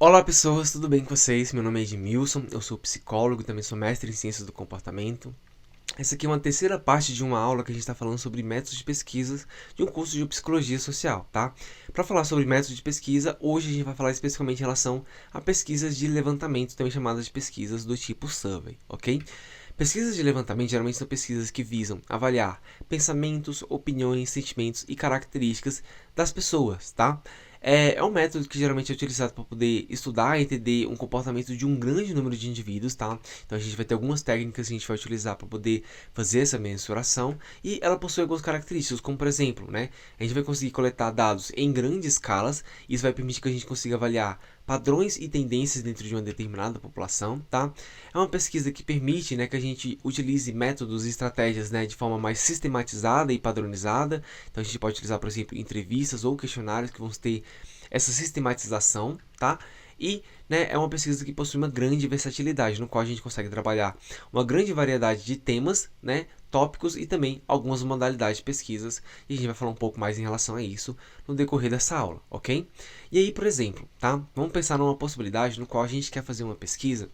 Olá pessoas, tudo bem com vocês? Meu nome é Edmilson, eu sou psicólogo e também sou mestre em ciências do comportamento. Essa aqui é uma terceira parte de uma aula que a gente está falando sobre métodos de pesquisa de um curso de psicologia social, tá? Para falar sobre métodos de pesquisa, hoje a gente vai falar especificamente em relação a pesquisas de levantamento, também chamadas de pesquisas do tipo survey, ok? Pesquisas de levantamento geralmente são pesquisas que visam avaliar pensamentos, opiniões, sentimentos e características das pessoas, tá? É um método que geralmente é utilizado para poder estudar e entender um comportamento de um grande número de indivíduos, tá? Então a gente vai ter algumas técnicas que a gente vai utilizar para poder fazer essa mensuração e ela possui algumas características, como por exemplo, né? A gente vai conseguir coletar dados em grandes escalas, isso vai permitir que a gente consiga avaliar padrões e tendências dentro de uma determinada população, tá? É uma pesquisa que permite, né, que a gente utilize métodos e estratégias, né, de forma mais sistematizada e padronizada. Então a gente pode utilizar, por exemplo, entrevistas ou questionários que vão ter essa sistematização, tá? E, né, é uma pesquisa que possui uma grande versatilidade, no qual a gente consegue trabalhar uma grande variedade de temas, né, tópicos e também algumas modalidades de pesquisas. E a gente vai falar um pouco mais em relação a isso no decorrer dessa aula, ok? E aí, por exemplo, tá? Vamos pensar numa possibilidade no qual a gente quer fazer uma pesquisa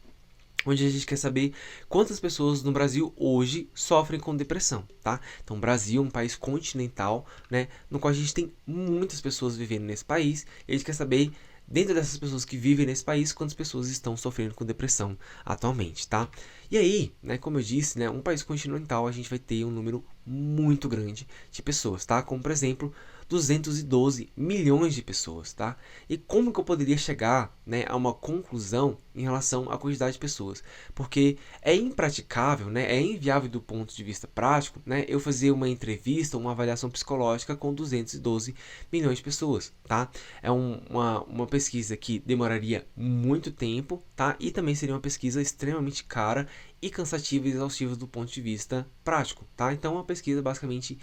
onde a gente quer saber quantas pessoas no Brasil hoje sofrem com depressão, tá? Então, o Brasil é um país continental, né, no qual a gente tem muitas pessoas vivendo nesse país, e a gente quer saber, dentro dessas pessoas que vivem nesse país, quantas pessoas estão sofrendo com depressão atualmente, tá? E aí, né, como eu disse, né, um país continental, a gente vai ter um número muito grande de pessoas, tá? Como, por exemplo, 212 milhões de pessoas, tá? E como que eu poderia chegar, né, a uma conclusão em relação à quantidade de pessoas? Porque é impraticável, né, é inviável do ponto de vista prático, né, eu fazer uma entrevista, uma avaliação psicológica com 212 milhões de pessoas, tá? É uma pesquisa que demoraria muito tempo, tá? E também seria uma pesquisa extremamente cara e cansativa e exaustiva do ponto de vista prático, tá? Então, é uma pesquisa basicamente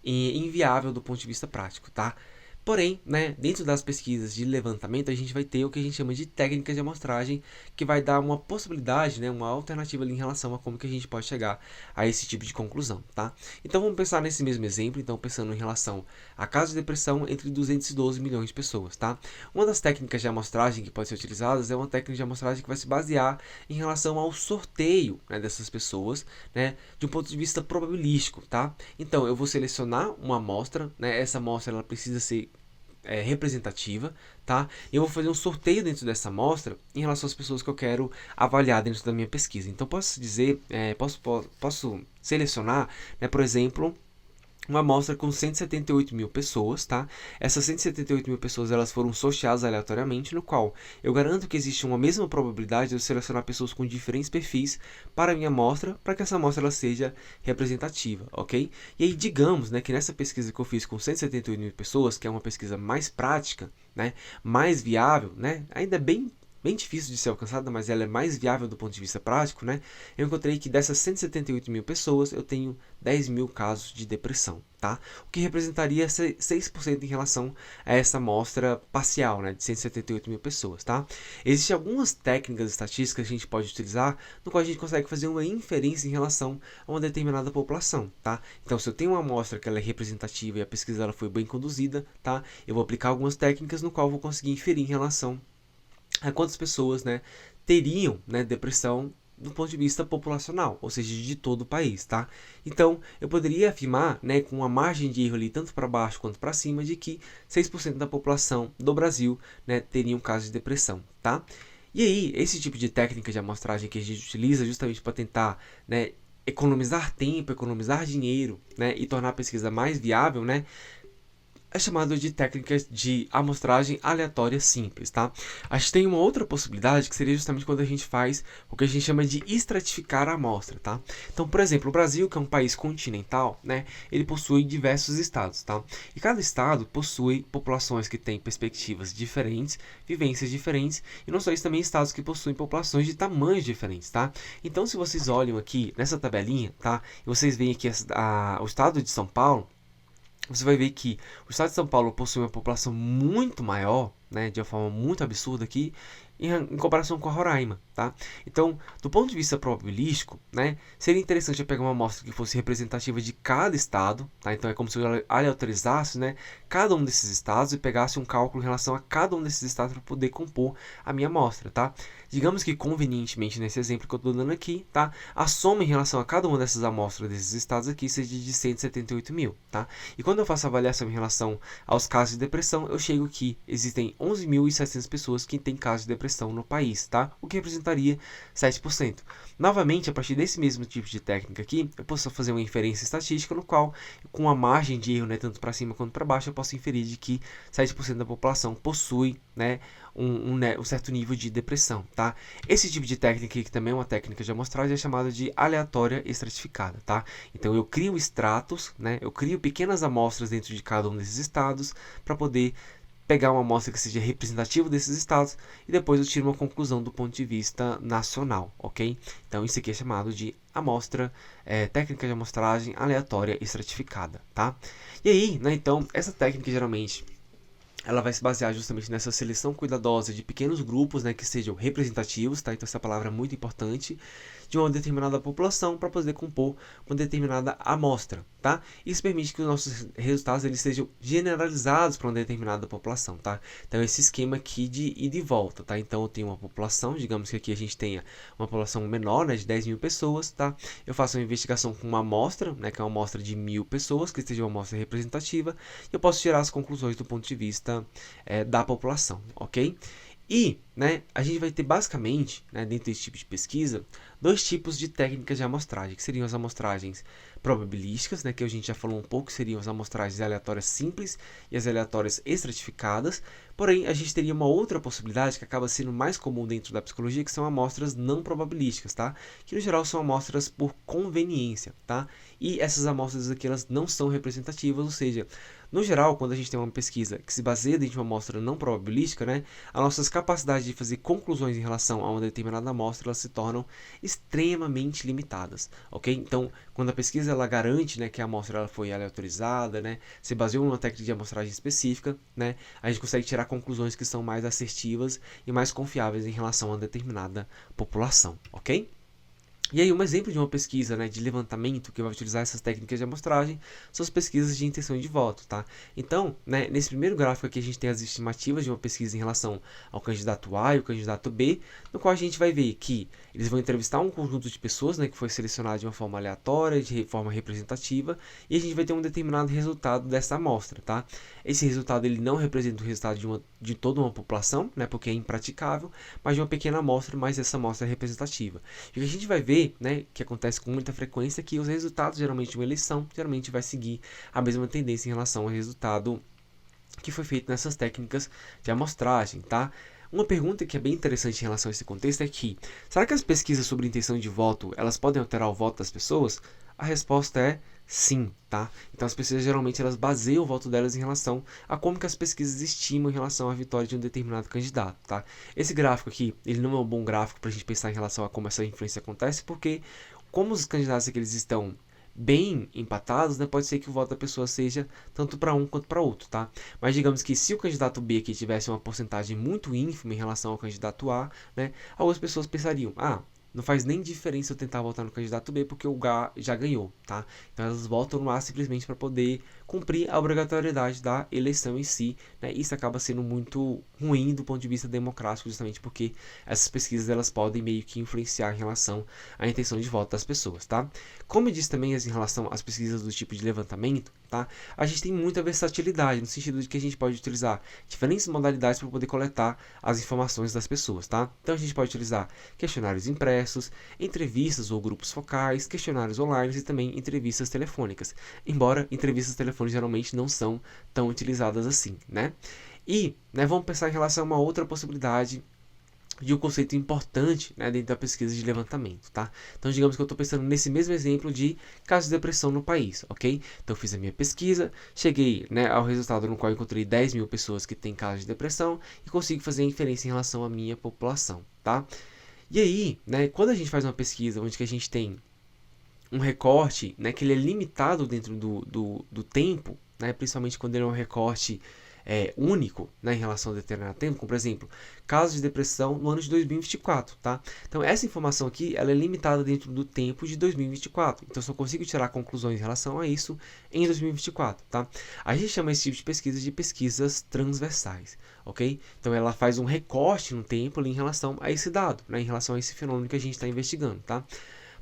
inviável do ponto de vista prático, tá? Porém, né, dentro das pesquisas de levantamento, a gente vai ter o que a gente chama de técnicas de amostragem, que vai dar uma possibilidade, né, uma alternativa ali em relação a como que a gente pode chegar a esse tipo de conclusão, tá? Então, vamos pensar nesse mesmo exemplo, então pensando em relação a casos de depressão entre 212 milhões de pessoas, tá? Uma das técnicas de amostragem que pode ser utilizadas é uma técnica de amostragem que vai se basear em relação ao sorteio, né, dessas pessoas, né, de um ponto de vista probabilístico, tá? Então, eu vou selecionar uma amostra, né, essa amostra ela precisa ser representativa, tá? Eu vou fazer um sorteio dentro dessa amostra em relação às pessoas que eu quero avaliar dentro da minha pesquisa. Então, posso dizer, posso selecionar, né, por exemplo, uma amostra com 178 mil pessoas, tá? Essas 178 mil pessoas elas foram sorteadas aleatoriamente, no qual eu garanto que existe uma mesma probabilidade de eu selecionar pessoas com diferentes perfis para a minha amostra, para que essa amostra ela seja representativa, ok? E aí, digamos, né, que nessa pesquisa que eu fiz com 178 mil pessoas, que é uma pesquisa mais prática, né, mais viável, né, ainda é bem difícil de ser alcançada, mas ela é mais viável do ponto de vista prático, né? Eu encontrei que dessas 178 mil pessoas, eu tenho 10 mil casos de depressão, tá? O que representaria 6% em relação a essa amostra parcial, né? De 178 mil pessoas, tá? Existem algumas técnicas estatísticas que a gente pode utilizar, no qual a gente consegue fazer uma inferência em relação a uma determinada população, tá? Então, se eu tenho uma amostra que ela é representativa e a pesquisa ela foi bem conduzida, tá? Eu vou aplicar algumas técnicas no qual eu vou conseguir inferir em relação a quantas pessoas, né, teriam, né, depressão do ponto de vista populacional, ou seja, de todo o país, tá? Então, eu poderia afirmar, né, com uma margem de erro ali tanto para baixo quanto para cima, de que 6% da população do Brasil, né, teria um caso de depressão, tá? E aí, esse tipo de técnica de amostragem que a gente utiliza justamente para tentar, né, economizar tempo, economizar dinheiro, né, e tornar a pesquisa mais viável, né, é chamado de técnicas de amostragem aleatória simples, tá? A gente tem uma outra possibilidade que seria justamente quando a gente faz o que a gente chama de estratificar a amostra, tá? Então, por exemplo, o Brasil, que é um país continental, né, ele possui diversos estados, tá? E cada estado possui populações que têm perspectivas diferentes, vivências diferentes, e não só isso, também estados que possuem populações de tamanhos diferentes, tá? Então, se vocês olham aqui nessa tabelinha, tá? E vocês veem aqui o estado de São Paulo, você vai ver que o estado de São Paulo possui uma população muito maior, né, de uma forma muito absurda aqui, em comparação com a Roraima, tá? Então, do ponto de vista probabilístico, né, seria interessante eu pegar uma amostra que fosse representativa de cada estado, tá? Então é como se eu aleatorizasse, né, cada um desses estados e pegasse um cálculo em relação a cada um desses estados para poder compor a minha amostra, tá? Digamos que convenientemente nesse exemplo que eu estou dando aqui, tá? A soma em relação a cada uma dessas amostras desses estados aqui seja de 178 mil, tá? E quando eu faço a avaliação em relação aos casos de depressão, eu chego que existem 11.700 pessoas que têm casos de depressão no país, tá? O que representaria 7%. Novamente, a partir desse mesmo tipo de técnica aqui, eu posso fazer uma inferência estatística no qual, com a margem de erro, né, tanto para cima quanto para baixo, eu posso inferir de que 7% da população possui, né, um certo nível de depressão, tá? Esse tipo de técnica, que também é uma técnica de amostragem, é chamada de aleatória estratificada, tá? Então eu crio estratos, né? Eu crio pequenas amostras dentro de cada um desses estados para poder pegar uma amostra que seja representativa desses estados e depois eu tiro uma conclusão do ponto de vista nacional, ok? Então isso aqui é chamado de amostra, técnica de amostragem aleatória estratificada, tá? E aí, né, então, essa técnica geralmente ela vai se basear justamente nessa seleção cuidadosa de pequenos grupos, né, que sejam representativos, tá? Então essa palavra é muito importante, de uma determinada população para poder compor uma determinada amostra, tá? Isso permite que os nossos resultados eles sejam generalizados para uma determinada população, tá? Então esse esquema aqui de ida e volta, tá? Então eu tenho uma população, digamos que aqui a gente tenha uma população menor, né, de 10 mil pessoas, tá? Eu faço uma investigação com uma amostra, né, que é uma amostra de 1.000 pessoas, que seja uma amostra representativa, e eu posso tirar as conclusões do ponto de vista da população, ok? E, né, a gente vai ter basicamente, né, dentro desse tipo de pesquisa, dois tipos de técnicas de amostragem, que seriam as amostragens probabilísticas, né, que a gente já falou um pouco, seriam as amostragens aleatórias simples e as aleatórias estratificadas. Porém, a gente teria uma outra possibilidade que acaba sendo mais comum dentro da psicologia, que são amostras não probabilísticas, tá? Que no geral são amostras por conveniência, tá? E essas amostras aqui elas não são representativas, ou seja, no geral, quando a gente tem uma pesquisa que se baseia dentro de uma amostra não probabilística, né, as nossas capacidades de fazer conclusões em relação a uma determinada amostra elas se tornam extremamente limitadas, ok? Então, quando a pesquisa ela garante, né, que a amostra ela foi aleatorizada, né, se baseou em uma técnica de amostragem específica, né, a gente consegue tirar conclusões que são mais assertivas e mais confiáveis em relação a uma determinada população, ok? E aí, um exemplo de uma pesquisa, né, de levantamento que vai utilizar essas técnicas de amostragem são as pesquisas de intenção de voto, tá? Então, né, nesse primeiro gráfico aqui a gente tem as estimativas de uma pesquisa em relação ao candidato A e o candidato B, no qual a gente vai ver que eles vão entrevistar um conjunto de pessoas, né, que foi selecionado de uma forma aleatória, de forma representativa, e a gente vai ter um determinado resultado dessa amostra, tá? Esse resultado ele não representa o resultado de toda uma população, né, porque é impraticável, mas de uma pequena amostra, mas essa amostra é representativa. E o que a gente vai ver, né, que acontece com muita frequência, é que os resultados geralmente de uma eleição geralmente vai seguir a mesma tendência em relação ao resultado que foi feito nessas técnicas de amostragem, tá? Uma pergunta que é bem interessante em relação a esse contexto é que, será que as pesquisas sobre intenção de voto, elas podem alterar o voto das pessoas? A resposta é sim, tá? Então as pesquisas geralmente elas baseiam o voto delas em relação a como que as pesquisas estimam em relação à vitória de um determinado candidato, tá? Esse gráfico aqui, ele não é um bom gráfico para a gente pensar em relação a como essa influência acontece, porque como os candidatos aqui eles estão bem empatados, né, pode ser que o voto da pessoa seja tanto para um quanto para outro, tá? Mas digamos que se o candidato B aqui tivesse uma porcentagem muito ínfima em relação ao candidato A, né, algumas pessoas pensariam, não faz nem diferença eu tentar votar no candidato B porque o A já ganhou, tá? Então elas votam no A simplesmente para poder cumprir a obrigatoriedade da eleição em si, né? Isso acaba sendo muito ruim do ponto de vista democrático, justamente porque essas pesquisas elas podem meio que influenciar em relação à intenção de voto das pessoas, tá? Como eu disse também em relação às pesquisas do tipo de levantamento, tá? A gente tem muita versatilidade no sentido de que a gente pode utilizar diferentes modalidades para poder coletar as informações das pessoas, tá? Então a gente pode utilizar questionários impressos, entrevistas ou grupos focais, questionários online e também entrevistas telefônicas. Embora entrevistas telefônicas geralmente não são tão utilizadas assim, né? E, né, vamos pensar em relação a uma outra possibilidade de um conceito importante, né, dentro da pesquisa de levantamento, tá? Então, digamos que eu estou pensando nesse mesmo exemplo de casos de depressão no país, ok? Então, eu fiz a minha pesquisa, cheguei, né, ao resultado no qual eu encontrei 10 mil pessoas que têm casos de depressão e consigo fazer a inferência em relação à minha população, tá? E aí, né, quando a gente faz uma pesquisa onde que a gente tem um recorte, né, que ele é limitado dentro do tempo, né, principalmente quando ele é um recorte único, né, em relação a determinado tempo, como por exemplo, casos de depressão no ano de 2024, tá? Então essa informação aqui, ela é limitada dentro do tempo de 2024, então eu só consigo tirar conclusões em relação a isso em 2024, tá? A gente chama esse tipo de pesquisa de pesquisas transversais, ok? Então ela faz um recorte no tempo ali em relação a esse dado, né, em relação a esse fenômeno que a gente está investigando, tá?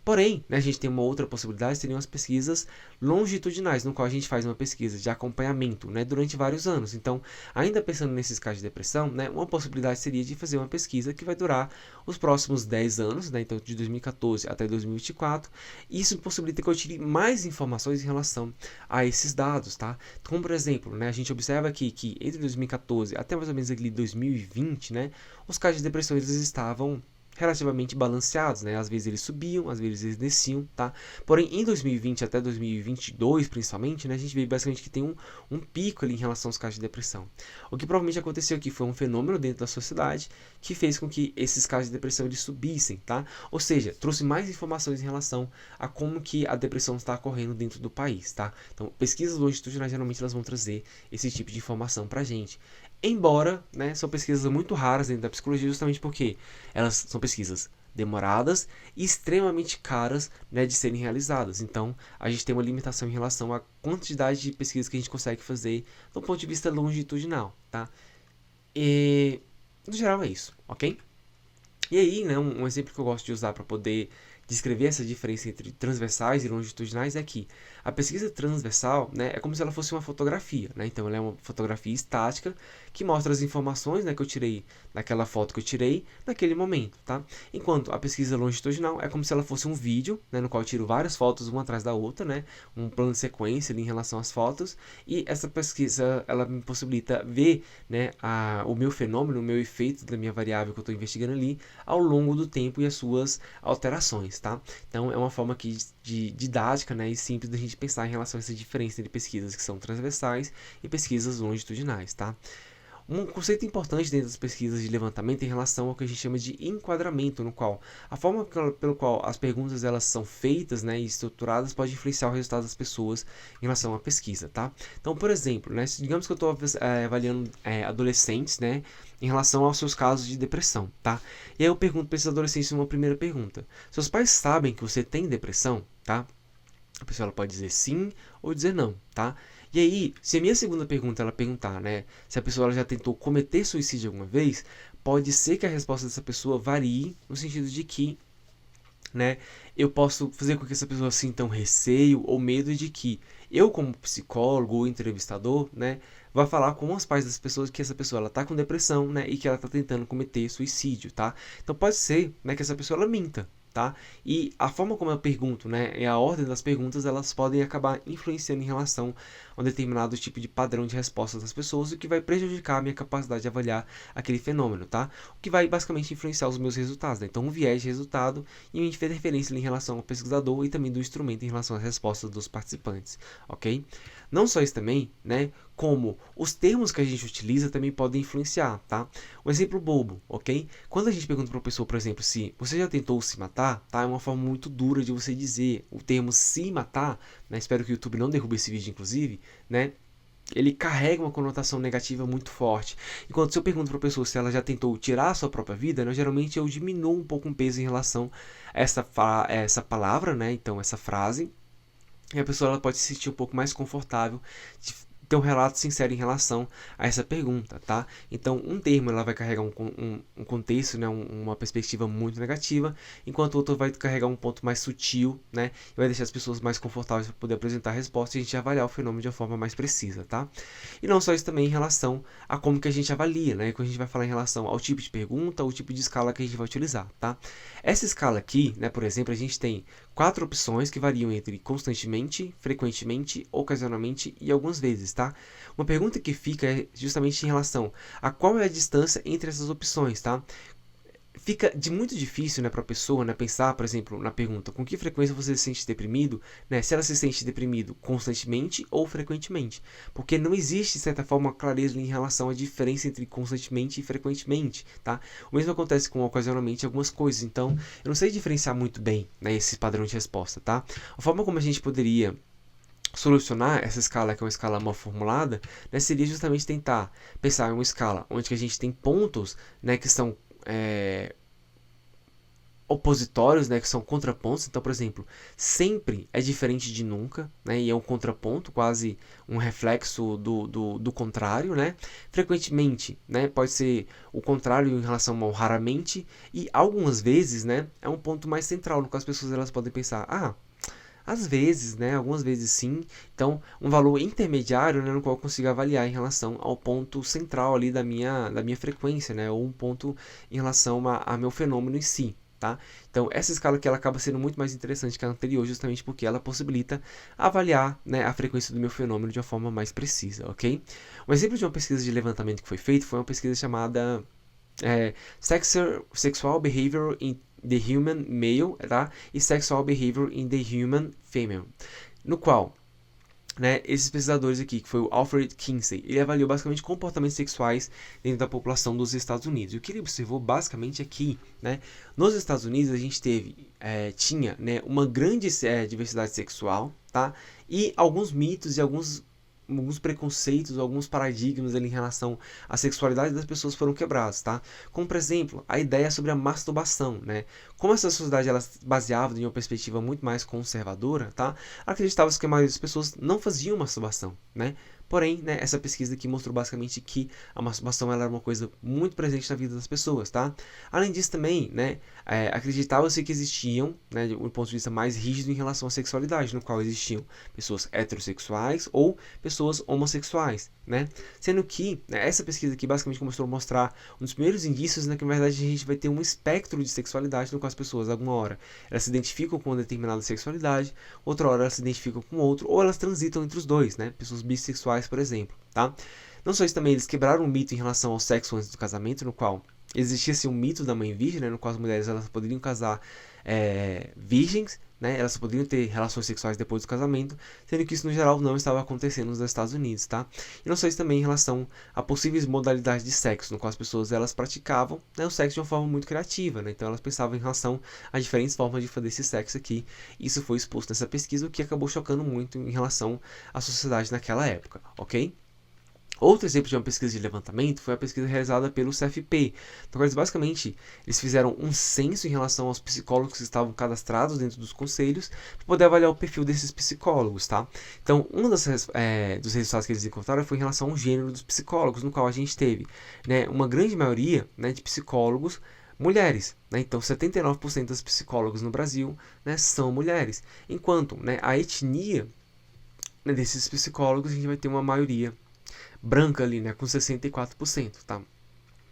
Porém, né, a gente tem uma outra possibilidade, seriam as pesquisas longitudinais, no qual a gente faz uma pesquisa de acompanhamento, né, durante vários anos. Então, ainda pensando nesses casos de depressão, né, uma possibilidade seria de fazer uma pesquisa que vai durar os próximos 10 anos, né, então de 2014 até 2024. Isso possibilita que eu tire mais informações em relação a esses dados, tá? Como, por exemplo, né, a gente observa aqui que entre 2014 até mais ou menos ali 2020, né, os casos de depressão eles estavam relativamente balanceados, né? Às vezes eles subiam, às vezes eles desciam, tá? Porém, em 2020 até 2022, principalmente, né, a gente vê basicamente que tem um pico ali em relação aos casos de depressão. O que provavelmente aconteceu aqui foi um fenômeno dentro da sociedade que fez com que esses casos de depressão eles subissem, tá? Ou seja, trouxe mais informações em relação a como que a depressão está ocorrendo dentro do país, tá? Então, pesquisas longitudinais geralmente elas vão trazer esse tipo de informação pra gente. Embora, né, são pesquisas muito raras dentro da psicologia, justamente porque elas são pesquisas demoradas e extremamente caras, né, de serem realizadas. Então, a gente tem uma limitação em relação à quantidade de pesquisas que a gente consegue fazer do ponto de vista longitudinal, tá? E, no geral, é isso, ok? E aí, né, um exemplo que eu gosto de usar para poder descrever essa diferença entre transversais e longitudinais é que a pesquisa transversal, né, é como se ela fosse uma fotografia, né? Então ela é uma fotografia estática que mostra as informações, né, que eu tirei daquela foto que eu tirei naquele momento, tá? Enquanto a pesquisa longitudinal é como se ela fosse um vídeo, né, no qual eu tiro várias fotos uma atrás da outra, né, um plano de sequência ali em relação às fotos, e essa pesquisa ela me possibilita ver, né, o meu fenômeno, o meu efeito da minha variável que eu estou investigando ali ao longo do tempo e as suas alterações, tá? Então é uma forma aqui de didática, né, e simples da gente pensar em relação a essa diferença entre pesquisas que são transversais e pesquisas longitudinais, tá? Um conceito importante dentro das pesquisas de levantamento é em relação ao que a gente chama de enquadramento, no qual a forma pelo qual as perguntas elas são feitas, né, e estruturadas pode influenciar o resultado das pessoas em relação à pesquisa, tá? Então, por exemplo, né, digamos que eu estou avaliando adolescentes, né, em relação aos seus casos de depressão, tá? E aí eu pergunto para esses adolescentes uma primeira pergunta: seus pais sabem que você tem depressão, tá? A pessoa ela pode dizer sim ou dizer não, tá? E aí, se a minha segunda pergunta ela perguntar, né, se a pessoa ela já tentou cometer suicídio alguma vez, pode ser que a resposta dessa pessoa varie no sentido de que, né, eu posso fazer com que essa pessoa sinta um receio ou medo de que eu, como psicólogo ou entrevistador, né, vá falar com os pais das pessoas que essa pessoa ela tá com depressão, né, e que ela tá tentando cometer suicídio, tá? Então pode ser, né, que essa pessoa ela minta, tá? E a forma como eu pergunto, né, e a ordem das perguntas, elas podem acabar influenciando em relação a um determinado tipo de padrão de resposta das pessoas, o que vai prejudicar a minha capacidade de avaliar aquele fenômeno, tá? O que vai basicamente influenciar os meus resultados, né? Então, um viés de resultado e uma interferência em relação ao pesquisador e também do instrumento em relação às respostas dos participantes, ok? Não só isso também, né, como os termos que a gente utiliza também podem influenciar, tá? Um exemplo bobo, ok? Quando a gente pergunta para uma pessoa, por exemplo, se você já tentou se matar, tá? É uma forma muito dura de você dizer o termo se matar, né? Espero que o YouTube não derrube esse vídeo, inclusive, né? Ele carrega uma conotação negativa muito forte. Enquanto se eu pergunto para a pessoa se ela já tentou tirar a sua própria vida, né, geralmente eu diminuo um pouco o peso em relação a essa palavra, né? Então, essa frase. E a pessoa ela pode se sentir um pouco mais confortável de ter um relato sincero em relação a essa pergunta, tá? Então, um termo ela vai carregar um contexto, né, uma perspectiva muito negativa, enquanto o outro vai carregar um ponto mais sutil, né, e vai deixar as pessoas mais confortáveis para poder apresentar a resposta e a gente avaliar o fenômeno de uma forma mais precisa, tá? E não só isso também em relação a como que a gente avalia, né, quando a gente vai falar em relação ao tipo de pergunta, ao tipo de escala que a gente vai utilizar, tá? Essa escala aqui, né, por exemplo, a gente tem 4 opções que variam entre constantemente, frequentemente, ocasionalmente e algumas vezes, tá? Uma pergunta que fica é justamente em relação a qual é a distância entre essas opções, tá? Fica muito difícil, né, para a pessoa, né, pensar, por exemplo, na pergunta com que frequência você se sente deprimido, né, se ela se sente deprimido constantemente ou frequentemente, porque não existe, de certa forma, clareza em relação à diferença entre constantemente e frequentemente, tá? O mesmo acontece com ocasionalmente algumas coisas, então eu não sei diferenciar muito bem, né, esse padrão de resposta, tá? A forma como a gente poderia solucionar essa escala, que é uma escala mal formulada, né, seria justamente tentar pensar em uma escala onde que a gente tem pontos, né, que são opositórios, né, que são contrapontos. Então, por exemplo, sempre é diferente de nunca, né, e é um contraponto, quase um reflexo do contrário, né. Frequentemente, né, pode ser o contrário em relação ao raramente, e algumas vezes, né, é um ponto mais central, no qual as pessoas elas podem pensar, às vezes, né, algumas vezes sim. Então, um valor intermediário, né, no qual eu consigo avaliar em relação ao ponto central ali da minha frequência, né, ou um ponto em relação a meu fenômeno em si. Tá? Então, essa escala aqui ela acaba sendo muito mais interessante que a anterior, justamente porque ela possibilita avaliar, né, a frequência do meu fenômeno de uma forma mais precisa, ok? Um exemplo de uma pesquisa de levantamento que foi feita foi uma pesquisa chamada Sexual Behavior in the Human Male, tá? E Sexual Behavior in the Human Female, no qual, né, esses pesquisadores aqui, que foi o Alfred Kinsey, ele avaliou basicamente comportamentos sexuais dentro da população dos Estados Unidos. E o que ele observou basicamente aqui, né, nos Estados Unidos a gente tinha, né, uma grande diversidade sexual, tá? E alguns mitos e alguns preconceitos, alguns paradigmas ali em relação à sexualidade das pessoas foram quebrados, tá? Como, por exemplo, a ideia sobre a masturbação, né? Como essa sociedade ela se baseava em uma perspectiva muito mais conservadora, tá? Acreditava-se que a maioria das pessoas não faziam masturbação, né? Porém, né, essa pesquisa aqui mostrou basicamente que a masturbação ela era uma coisa muito presente na vida das pessoas, tá? Além disso também, né, acreditava-se que existiam, né, de um ponto de vista mais rígido em relação à sexualidade, no qual existiam pessoas heterossexuais ou pessoas homossexuais, né? Sendo que, né, essa pesquisa aqui basicamente começou a mostrar um dos primeiros indícios, né, que na verdade a gente vai ter um espectro de sexualidade no qual as pessoas, alguma hora, elas se identificam com uma determinada sexualidade, outra hora elas se identificam com outro, ou elas transitam entre os dois, né? Pessoas bissexuais, por exemplo, tá? Não só isso também, eles quebraram um mito em relação ao sexo antes do casamento, no qual existia-se um mito da mãe virgem, né, no qual as mulheres elas poderiam casar virgens, né, elas poderiam ter relações sexuais depois do casamento, sendo que isso no geral não estava acontecendo nos Estados Unidos, tá? E não só isso também em relação a possíveis modalidades de sexo, no qual as pessoas elas praticavam, né, o sexo de uma forma muito criativa, né? Então elas pensavam em relação a diferentes formas de fazer esse sexo aqui. Isso foi exposto nessa pesquisa, o que acabou chocando muito em relação à sociedade naquela época, ok? Outro exemplo de uma pesquisa de levantamento foi a pesquisa realizada pelo CFP. Então, basicamente, eles fizeram um censo em relação aos psicólogos que estavam cadastrados dentro dos conselhos para poder avaliar o perfil desses psicólogos, tá? Então, um dos resultados que eles encontraram foi em relação ao gênero dos psicólogos, no qual a gente teve, né, uma grande maioria, né, de psicólogos mulheres, né? Então 79% dos psicólogos no Brasil, né, são mulheres, enquanto, né, a etnia, né, desses psicólogos a gente vai ter uma maioria branca ali, né, com 64%, tá?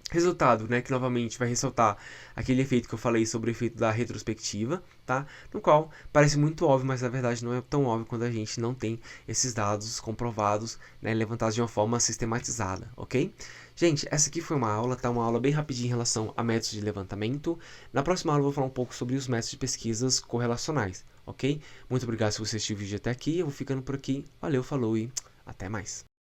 Resultado, né, que novamente vai ressaltar aquele efeito que eu falei sobre o efeito da retrospectiva, tá? No qual parece muito óbvio, mas na verdade não é tão óbvio quando a gente não tem esses dados comprovados, né, levantados de uma forma sistematizada, ok? Gente, essa aqui foi uma aula, tá? Uma aula bem rapidinha em relação a métodos de levantamento. Na próxima aula eu vou falar um pouco sobre os métodos de pesquisas correlacionais, ok? Muito obrigado se você assistiu o vídeo até aqui, eu vou ficando por aqui. Valeu, falou e até mais!